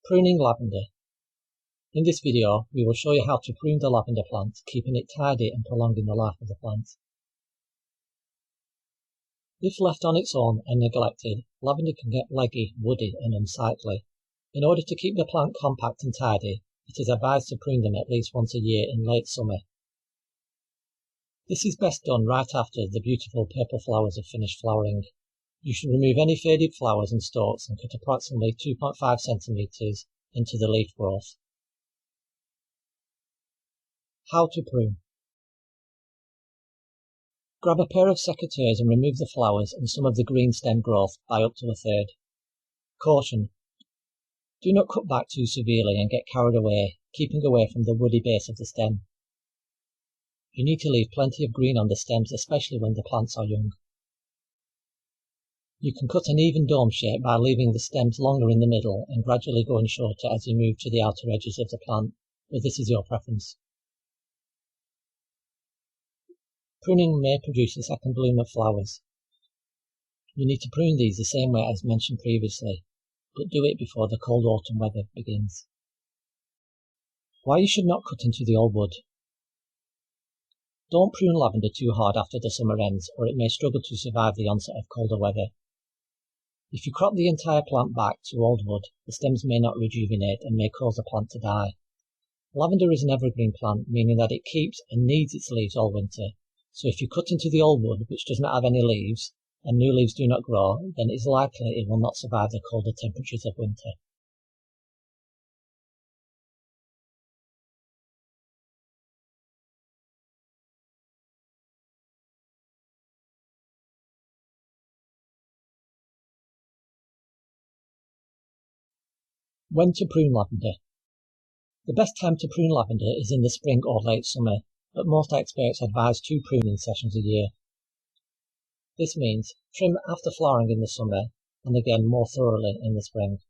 Pruning lavender. In this video, we will show you how to prune the lavender plant, keeping it tidy and prolonging the life of the plant. If left on its own and neglected, lavender can get leggy, woody and unsightly. In order to keep the plant compact and tidy, it is advised to prune them at least once a year in late summer. This is best done right after the beautiful purple flowers have finished flowering. You should remove any faded flowers and stalks and cut approximately 2.5 centimeters into the leaf growth. How to prune. Grab a pair of secateurs and remove the flowers and some of the green stem growth by up to a third. Caution: do not cut back too severely and get carried away, keeping away from the woody base of the stem. You need to leave plenty of green on the stems, especially when the plants are young. You can cut an even dome shape by leaving the stems longer in the middle and gradually going shorter as you move to the outer edges of the plant, but this is your preference. Pruning may produce a second bloom of flowers. You need to prune these the same way as mentioned previously, but do it before the cold autumn weather begins. Why you should not cut into the old wood. Don't prune lavender too hard after the summer ends, or it may struggle to survive the onset of colder weather. If you crop the entire plant back to old wood, the stems may not rejuvenate and may cause the plant to die. Lavender is an evergreen plant, meaning that it keeps and needs its leaves all winter. So if you cut into the old wood, which does not have any leaves, and new leaves do not grow, then it is likely it will not survive the colder temperatures of winter. When to prune lavender. The best time to prune lavender is in the spring or late summer, but most experts advise 2 pruning sessions a year. This means trim after flowering in the summer and again more thoroughly in the spring.